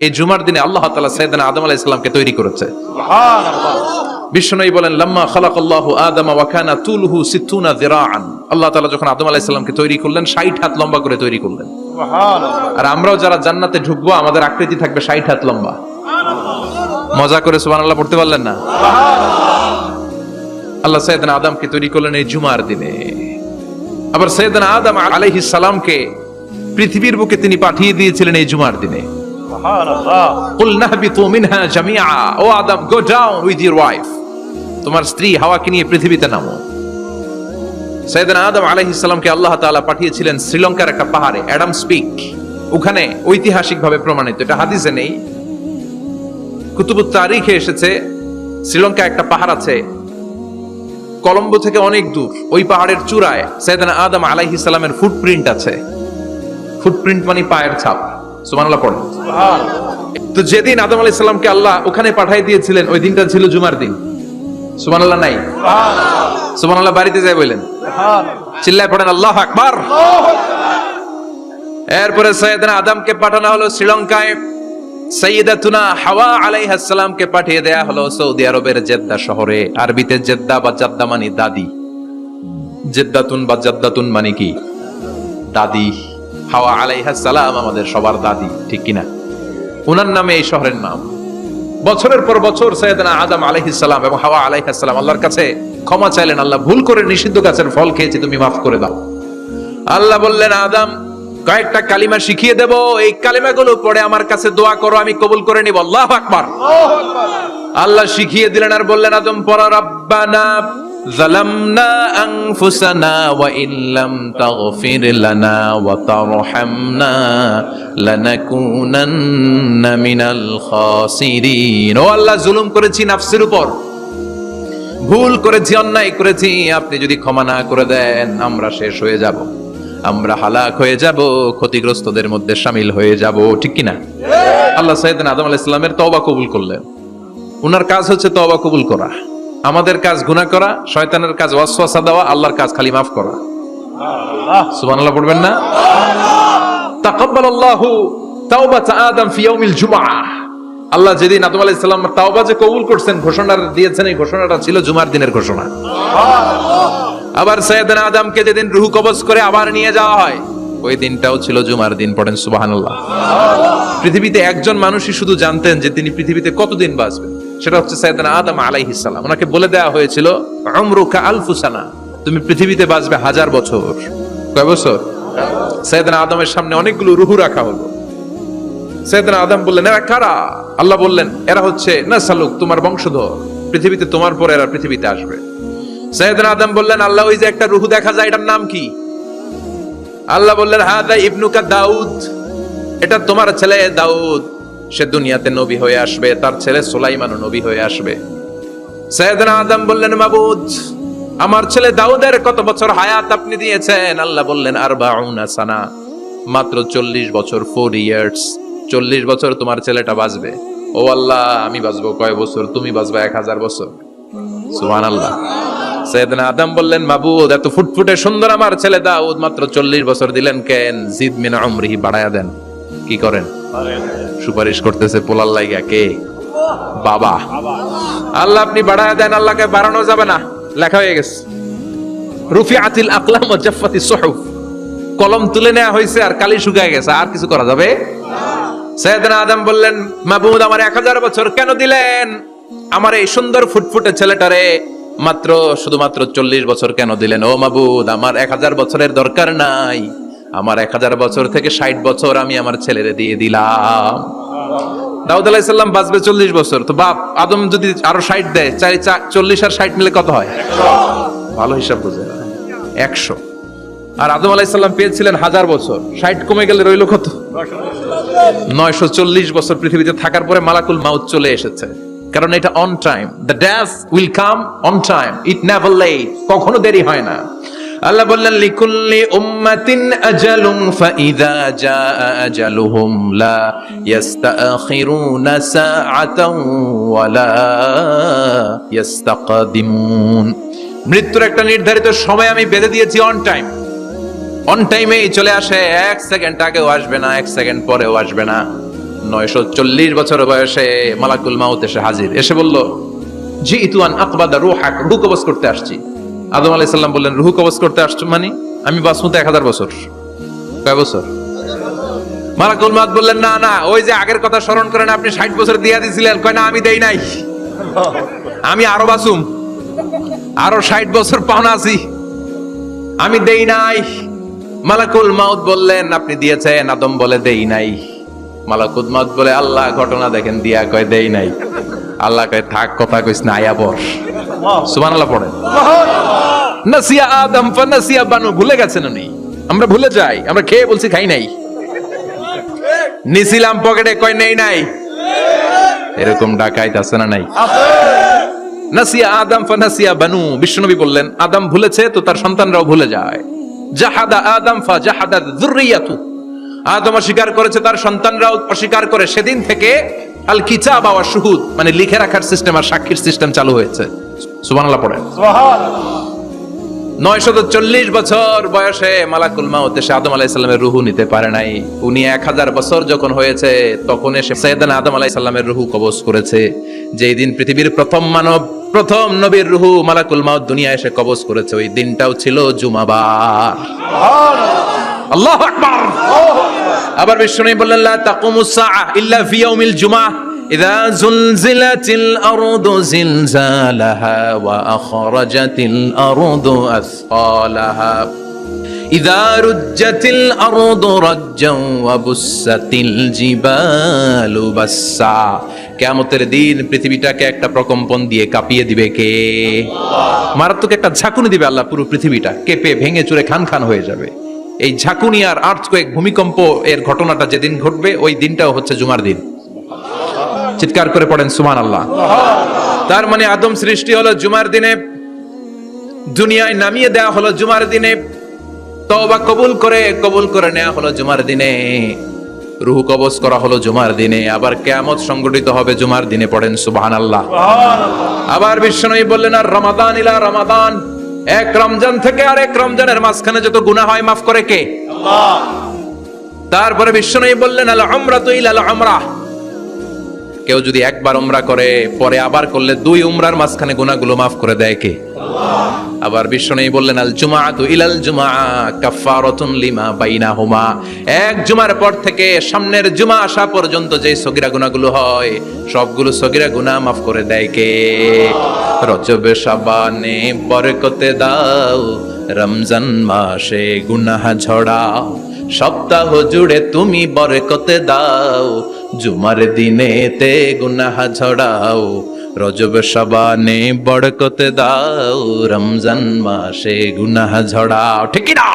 এই জুমার দিনে আল্লাহ তাআলা সাইয়েদনা আদম আলাইহিস সালামকে তৈরি করেছে। সুবহানাল্লাহ। বিশ্বনবী বলেন লাম্মা খালাকাল্লাহু আদামা ওয়া কানা তুলহু 60 যিরাআন, আল্লাহ তাআলা যখন আদম আলাইহিস সালামকে তৈরি করলেন 60 হাত লম্বা করে তৈরি করলেন। সুবহানাল্লাহ। আর আমরাও যারা জান্নাতে ঢুকবো আমাদের আকৃতি থাকবে 60 হাত লম্বা। মজা করে সুবহানাল্লাহ পড়তে পারলেন না? আল্লাহ সাইয়েদনা আদমকে তৈরি করলেন এই জুমার দিনে। আবার সাইয়েদনা আদম আলাইহিস সালামকে পৃথিবীর বুকে তিনি পাঠিয়ে দিয়েছিলেন এই জুমার দিনে। সুবহানাল্লাহ। কুল নাহবিতু মিনহা জামিআ, O Adam go down with your wife, তোমার স্ত্রী হাওয়াকে নিয়ে পৃথিবীতে নামো। সাইয়েদনা আদম আলাইহিস সালামকে আল্লাহ তাআলা পাঠিয়েছিলেন শ্রীলঙ্কার একটা পাহাড়ে, অ্যাডামস পিক। ওখানে ঐতিহাসিকভাবে প্রমাণিত, এটা হাদিসে নেই, কুতুবুত তারিখে এসেছে। শ্রীলঙ্কা একটা পাহাড় আছে, কলম্বো থেকে অনেক দূর। ওই পাহাড়ের চূড়ায় সাইয়েদনা আদম আলাইহিস সালামের ফুটপ্রিন্ট আছে। ফুটপ্রিন্ট মানে পায়ের ছাপ। সুবহানাল্লাহ পড়েন। তো যেদিন আদম আলাইহিস সালামকে আল্লাহ ওখানে পাঠিয়ে দিয়েছিলেন ওই দিনটা ছিল জুমার দিন। সুবহানাল্লাহ নাই? সুবহানাল্লাহ বাড়িতে যাই বলেন, চিল্লায় পড়েন আল্লাহু আকবার। এরপরে সাইয়েদনা আদমকে পাঠানো হলো শ্রীলঙ্কায়, সাইয়্যিদাতুনা হাওয়া আলাইহাস সালামকে পাঠিয়ে দেয়া হলো সৌদি আরবের জেদ্দা শহরে। আরবিতে জেদ্দা বা জাদ্দা মানে দাদি, জেদ্দাতুন বা জাদ্দাতুন মানে কি? দাদি। হাওয়া আলাইহাস সালাম আমাদের সবার দাদি, ঠিক কিনা? ওনার নামে এই শহরের নাম। বছরের পর বছর সাইয়েদনা আদম আলাইহিস সালাম এবং হাওয়া আলাইহাস সালাম আল্লাহর কাছে ক্ষমা চাইলেন, আল্লাহ ভুল করে নিষিদ্ধ গাছের ফল খেয়েছি, তুমি মাফ করে দাও। আল্লাহ বললেন আদম কয়েকটা কালিমা শিখিয়ে দেব, এই কালিমাগুলো পড়ে আমার কাছে দোয়া করো, আমি কবুল করে নিব। আল্লাহু আকবার। আল্লাহ শিখিয়ে দিলেন আর বললেন আদম পড়া, রাব্বানা যালামনা আনফুসানা ওয়া ইল্লাম তাগফির লানা ওয়া তারহামনা লানাকুনান্না মিনাল খাসিরিন। ও আল্লাহ, জুলুম করেছি নাফসের উপর, ভুল করেছি, অন্যায় করেছি, আপনি যদি ক্ষমা না করে দেন আমরা শেষ হয়ে যাব, আমরা হালাক হয়ে যাব, ক্ষতিগ্রস্তদের মধ্যে শামিল হয়ে যাব, ঠিক কিনা? আল্লাহ সাইয়েদনা আদম আলাইহিস সালামের তওবা কবুল করলেন। উনার কাজ হচ্ছে তওবা কবুল করা, আমাদের কাজ গুনাহ করা, শয়তানের কাজ ওয়াসওয়াসা দেওয়া, আল্লাহর কাজ খালি মাফ করা। সুবহানাল্লাহ পড়বেন না? তাকাব্বালাল্লাহু তাওবাতা আদম ফি ইয়াউমিল জুমআহ। আল্লাহ যেদিন আদম আলাইহিস সালামের তাওবা যে কবুল করছেন, ঘোষণা দিয়েছেন, এই ঘোষণাটা ছিল জুমার দিনের ঘোষণা। আবার সাইয়েদনা আদমকে যেদিন রূহ কবজ করে আবার নিয়ে যাওয়া হয়, ওই দিনটাও ছিল জুমার দিন। পড়েন সুবহানাল্লাহ। পৃথিবীতে একজন মানুষই শুধু জানতেন যে তিনি পৃথিবীতে কতদিন বাঁচবেন, সেটা হচ্ছে সাইয়েদনা আদম আলাইহিস সালাম। ওনাকে বলে দেওয়া হয়েছিল উমরুকা আলফু সানা, তুমি পৃথিবীতে বাঁচবে 1000 বছর। কয় বছর? সাইয়েদনা আদমের সামনে অনেকগুলো রূহ রাখা হলো। সাইয়েদনা আদম বললেন এরা কারা? আল্লাহ বললেন এরা হচ্ছে নাসালুক, তোমার বংশধর, পৃথিবীতে তোমার পরে এরা পৃথিবীতে আসবে। সাইয়েদনা আদম বললেন আল্লাহ ওই যে একটা রূহ দেখা যায়, এটার নাম কি? আল্লাহ বললেন হাযা ইবনুকা দাউদ, এটা তোমার ছেলে দাউদ, সে দুনিয়াতে নবী হয়ে আসবে, তার ছেলে সুলাইমানও নবী হয়ে আসবে। সাইয়েদনা আদম বললেন মাবুদ, আমার ছেলে দাউদের কত বছর হায়াত আপনি দিয়েছেন? আল্লাহ বললেন 40 সানা, মাত্র 40 বছর, 4 ইয়ার্স। 40 বছর তোমার ছেলেটা বাঁচবে। ও আল্লাহ, আমি বাঁচবো কয় বছর? তুমি বাঁচবা 1000 বছর। সুবহানাল্লাহ। সাইয়েদনা আদম বললেন মাবুদ, এত ফুটফুটে সুন্দর আমার ছেলে দাউদ, মাত্র 40 বছর দিলেন কেন? জিদ মিন উমরিহি, বাড়ায়া দেন। কি করেন? সুপারিশ করতেছে পোলার লাইগা। কে? বাবা। আল্লাহ আপনি বাড়ায়া দেন। আল্লাহকে বাড়ানো যাবে না, লেখা হয়ে গেছে। রুফিআতিল আকলাম ওয়া জাফফাতিস সুহুফ, কলম তুলে নেওয়া হয়েছে আর কালি শুকায় গেছে, আর কিছু করা যাবে? সাইয়েদনা আদম বললেন মাবুদ, আমার 1000 বছর কেন দিলেন? আমার এই সুন্দর ফুটফুটে ছেলেটারে মাত্র শুধুমাত্র 40 বছর কেন দিলেন? ও মাবুদ, আমার 1000 বছরের দরকার নাই, আমার 1000 বছর থেকে 60 বছর আমি আমার ছেলেরে দিয়ে দিলাম। দাউদ আলাইহিস সালাম বাঁচবে 40 বছর, তো বাপ আদম যদি আরো 60 দেয়, 40 আর 60 মিলে কত হয়? ভালো হিসাব বুঝে 100। আর আদম আলাইহিস সালাম পেয়েছিলেন 1000 বছর, 60 কমে গেলে রইল কত? 940 বছর পৃথিবীতে থাকার পরে মালাকুল মাউত চলে এসেছে। কারণ এটা on time, the death will come on time, it never late, কখনো দেরি হয় না। আল্লাহ বললেন লিকুল্লি উম্মাতিন আজালুন ফাইযা জাআ আজালুহুম লা ইস্তাখিরুনা সাআতান ওয়া লা ইস্তাকদিমুন। মৃত্যুর একটা নির্ধারিত সময় আমি বেঁধে দিয়েছি, অন টাইম। অন টাইমেই চলে আসে, 1 সেকেন্ড আগেও আসবে না, 1 সেকেন্ড পরেও আসবে না। 940 বছর বয়সে মালাকুল মাউত এসে হাজির, এসে বলল, জিইতু আন আকবাদা রূহাক, রূহ কবজ করতে আসছি। আদম আলাইহিস সালাম বললেন, রূহ কবজ করতে আসছো মানে? আমি বাঁচবো তো 1000 বছর। কয় বছর? মালাকুল মাউত বললেন, না না, ওই যে আগের কথা স্মরণ করেন, আপনি 60 বছর দিয়া দিছিলেন। কয় না, আমি দেই নাই, আমি আরো বাঁচুম, আরো 60 বছর পাওনা আছি, আমি দেই নাই। মালাকুল মাউত বললেন, আপনি দিয়েছেন? আদম বলে, দেই নাই। মালাকুল মাউত বলে, আল্লাহ ঘটনা দেখেন, দিয়া কয় দেই নাই। আল্লাহ কয়, থাক, কথা কইস না, আয়া বস। সুবহানাল্লাহ পড়েন। নাসিয়া আদম ফানাসিয়া বানু, ভুলে গেছেন উনি। আমরা ভুলে যাই, আমরা খেয়ে বলছি খাই নাই, নিছিলাম পকেটে, কয় নেই নাই। এরকম ডাকাইত আছে না নাই? নাসিয়া আদম ফানাসিয়া বানু, বিশ্বনবী বললেন, আদম ভুলেছে তো তার সন্তানরাও ভুলে যায়। জাহাদা আদম ফাজাহাদাত যুররিয়াতু, আদম অস্বীকার করেছে, তার সন্তানরাও অস্বীকার করে। সেদিন থেকে আল কিতাব ওয়া শুহুদ, মানে লিখে রাখার সিস্টেম আর সাক্ষীর সিস্টেম চালু হয়েছে। সুবহানাল্লাহ পড়েন। 940 বছর বয়সে মালাকুল মাউত এসে আদম আলাইহিস সালামের রূহ নিতে পারে নাই। উনি 1000 বছর যখন হয়েছে তখন এসে সাইয়েদনা আদম আলাইহিস সালামের রূহ কবজ করেছে। যেই দিন পৃথিবীর প্রথম মানব, প্রথম নবীর রূহ মালাকুল মাউত দুনিয়া এসে কবজ করেছে, ওই দিনটাও ছিল জুমাবার। আল্লাহু আকবার। আবার বিশ্বনবী বললেন, লা তাকুমুস সাআ ইল্লা ফি ইয়াউমিল জুমআহ ইযা যুলজিলাতিল আরদু জিলজালাহা ওয়া আখরাজাতিল আরদু আসফালাহা ইযা রুজ্জাতিল আরদু রাজ্জান ওয়া বুসাতিল জিবালু বাসসা। কিয়ামতের দিন পৃথিবীটাকে একটা প্রকম্পন দিয়ে কাঁপিয়ে দিবে কে? মারাত্মক একটা ঝাঁকুনি দিবে আল্লাহ, পুরো পৃথিবীটা কেঁপে ভেঙে চুরে খান খান হয়ে যাবে। এই ঝাঁকুনি আর আর্থকোয়েক, ভূমিকম্প এর ঘটনাটা যেদিন ঘটবে ওই দিনটাও হচ্ছে জুমার দিন। চিৎকার করে পড়েন সুবহানাল্লাহ। তার মানে আদম সৃষ্টি হলো জুমার দিনে, দুনিয়ায় নামিয়ে দেয়া হলো জুমার দিনে, তওবা কবুল করে নেওয়া হলো জুমার দিনে, রূহ কবজ করা হলো জুমার দিনে, আবার কিয়ামত সংগঠিত হবে জুমার দিনে। পড়েন সুবহানাল্লাহ। আবার বিশ্বনবী বললেন, আর রমাদান ইলা রমাদান, এক রমজান থেকে আরেক রমজানের মাঝখানে যত গুনাহ হয় মাফ করে কে? আল্লাহ। তারপরে বিশ্বনবী বললেন, আল উমরাতু ইলাল উমরাহ, কেউ যদি একবার উমরা করে পরে আবার করলে 2 উমরার মাঝখানে গুনাহগুলো মাফ করে দেয় কে? আল্লাহ। আবার বিশ্বনবী বললেন, আল জুমআতু ইলাল জুমআ কাফফারাতুন লিমা বাইনাহুমা, এক জুমার পর থেকে সামনের জুমা আসা পর্যন্ত যে সগীরা গুনাহগুলো হয় সবগুলো সগীরা গুনাহ মাফ করে দেয় কে? রজবে শাবানে বরকতে দাও, রমজান মাসে গুনাহ ঝড়াও, সপ্তাহ জুড়ে তুমি বরকতে দাও, জুমার দিনেতে গুনাহ ঝড়াও, রজব শাবানে বরকতে দাও, রমজান মাসে গুনাহ ঝড়াও। ঠিক কি না?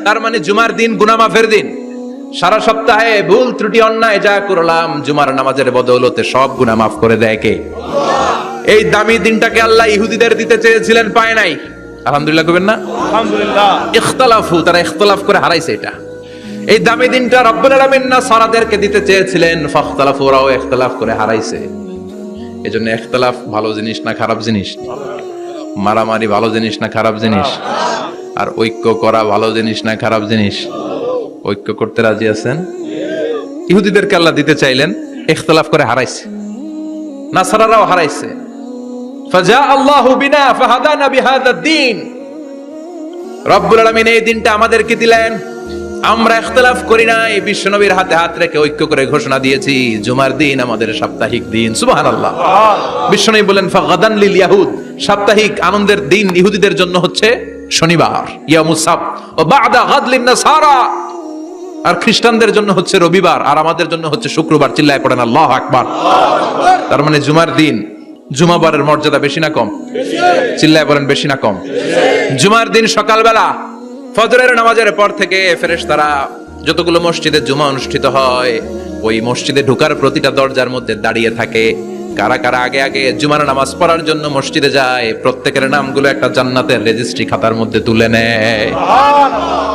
তার মানে জুমার দিন গুনাহ মাফের দিন। সারা সপ্তাহে ভুল ত্রুটি অন্যায় যা করলাম জুমার নামাজের বদৌলতে সব গুনাহ মাফ করে দেয় কে? আল্লাহ। এই দামি দিনটাকে আল্লাহ ইহুদিদের দিতে চেয়েছিলেন, পায় নাই। আলহামদুলিল্লাহ কইবেন না? আলহামদুলিল্লাহ। ইখতিলাফু, তারা ইখতিলাফ করে হারাইছে এটা। এই দামি দিনটা রব্বুল আলামিন নাসারাদেরকে দিতে চেয়েছিলেন, ফাখতালাফু, ওরাও ইখতিলাফ করে হারাইছে। এজন্য ইখতিলাফ ভালো জিনিস না খারাপ জিনিস? মারামারি ভালো জিনিস না খারাপ জিনিস? আর ঐক্য করা ভালো জিনিস না খারাপ জিনিস? ঐক্য করতে রাজি আছেন? ইহুদিদেরকে আল্লাহ দিতে চাইলেন, ইখতিলাফ করে হারাইছে। নাসারারাও হারাইছে। ফাজা আল্লাহু বিনা ফাহাদানা বিহাদাদ দ্বীন, রব্বুল আলামিন এই দিনটা আমাদেরকে দিলেন, আমরা ইখতিলাফ করি নাই, বিশ্বনবীর হাতে হাত রেখে ঐক্য করে ঘোষণা দিয়েছি জুমার দিন আমাদের সাপ্তাহিক দিন। সুবহানাল্লাহ। বিশ্বনবী বলেন, ফাগাদান লিল ইয়াহুদ, সাপ্তাহিক আনন্দের দিন ইহুদিদের জন্য হচ্ছে শনিবার, ইয়ামুস সাbt, ও বাদা গাদ লিন নাসারা, আর খ্রিস্টানদের জন্য হচ্ছে রবিবার, আর আমাদের জন্য হচ্ছে শুক্রবার। চিল্লায় পড়েন আল্লাহু আকবার। তার মানে জুমার দিন, জুমাবারের মর্যাদা বেশি না কম? চিল্লায় বলেন বেশি না কম? জুমার দিন সকালবেলা ফজরের নামাজের পর থেকে ফেরেশতারা যতগুলো মসজিদে জুমা অনুষ্ঠিত হয় ওই মসজিদে ঢোকার প্রতিটা দরজার মধ্যে দাঁড়িয়ে থাকে। কারা কারা আগে আগে জুমার নামাজ পড়ার জন্য মসজিদে যায়, প্রত্যেকের নামগুলো একটা জান্নাতের রেজিস্ট্রি খাতার মধ্যে তুলে নেয়।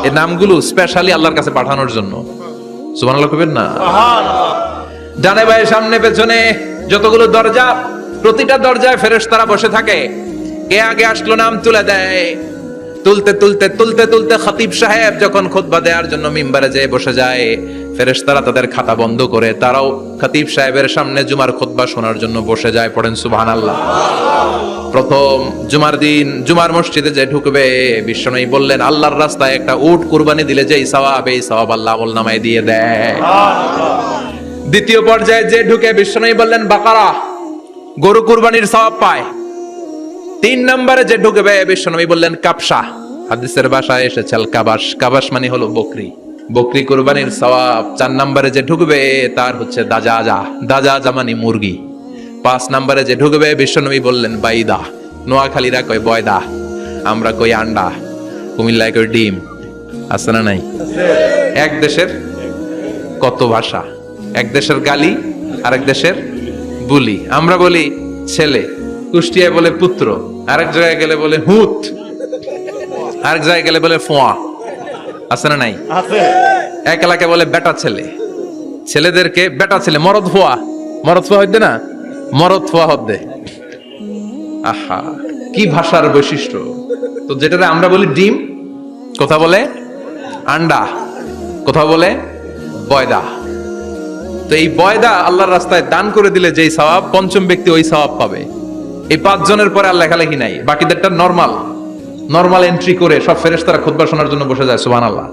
এই নামগুলো স্পেশালি আল্লাহর কাছে পাঠানোর জন্য। সুবহানাল্লাহ কইবেন না? ডানে বায়ে সামনে পেছনে যতগুলো দরজা, প্রতিটা দরজায় ফেরেশতারা বসে থাকে। কে আগে আসলো নাম তুলে দেয়। তুলতে তুলতে তুলতে তুলতে খতিব সাহেব যখন খুতবা দেওয়ার জন্য মিম্বারে যেয়ে বসে যায়, ফেরেশতারা তাদের খাতা বন্ধ করে তারাও খতিব সাহেবের সামনে জুমার খুতবা শোনার জন্য বসে যায়। পড়েন সুবহানাল্লাহ। প্রথম জুমার দিন জুমার মসজিদে যে ঢুকবে, বিশ্বনবী বললেন আল্লাহর রাস্তায় একটা উট কুরবানি দিলে যেই সওয়াব, এই সওয়াব আল্লাহ আমলনামায় দিয়ে দেয়। দ্বিতীয় পর্যায়ে যে ঢুকে, বিশ্বনবী বললেন বাকারা, গরু কুরবানির সওয়াব পায়। 3 নম্বরে যে ঢুকবে, বিশ্বনবী বললেন কাবশা, হাদিসের ভাষায় এসেছে আল কাবাস, কাবাস মানে হলো বকরি, বকরি কুরবানির সওয়াব। 4 নম্বরে যে ঢুকবে তার হচ্ছে দাজাজা, দাজাজা মানে মুরগি। 5 নম্বরে যে ঢুকবে, বিশ্বনবী বললেন বাইদা, নোয়াখালীরা কয় বয়দা, আমরা কই আন্ডা, কুমিল্লায় কই ডিম। আছে না নাই? এক দেশের কত ভাষা, এক দেশের গালি আরেক দেশের বুলি। আমরা বলি ছেলে, কুষ্টিয়ায় বলে পুত্র, আরেক জায়গায় গেলে বলে হুত, আরেক জায়গায় গেলে বলে ফোয়া। আছে না নাই? আছে। এক এলাকায় বলে বেটা ছেলে, ছেলেদেরকে বেটা ছেলে, মরদ ফোয়া, মরদ ফোয়া হইতে না, মরদ ফোয়া হদ্দে। আহা, কি ভাষার বৈশিষ্ট্য। তো যেটা আমরা বলি ডিম, কথা বলে আন্ডা, কথা বলে বয়দা। তো এই বয়দা আল্লাহর রাস্তায় দান করে দিলে যেই সওয়াব, পঞ্চম ব্যক্তি ওই সওয়াব পাবে। এই 5 জনের পরে আর লেখালেখি নাই, বাকিদেরটা নরমাল এন্ট্রি করে সব ফেরেশতারা খুতবা শোনার জন্য বসে যায়। সুবহানাল্লাহ।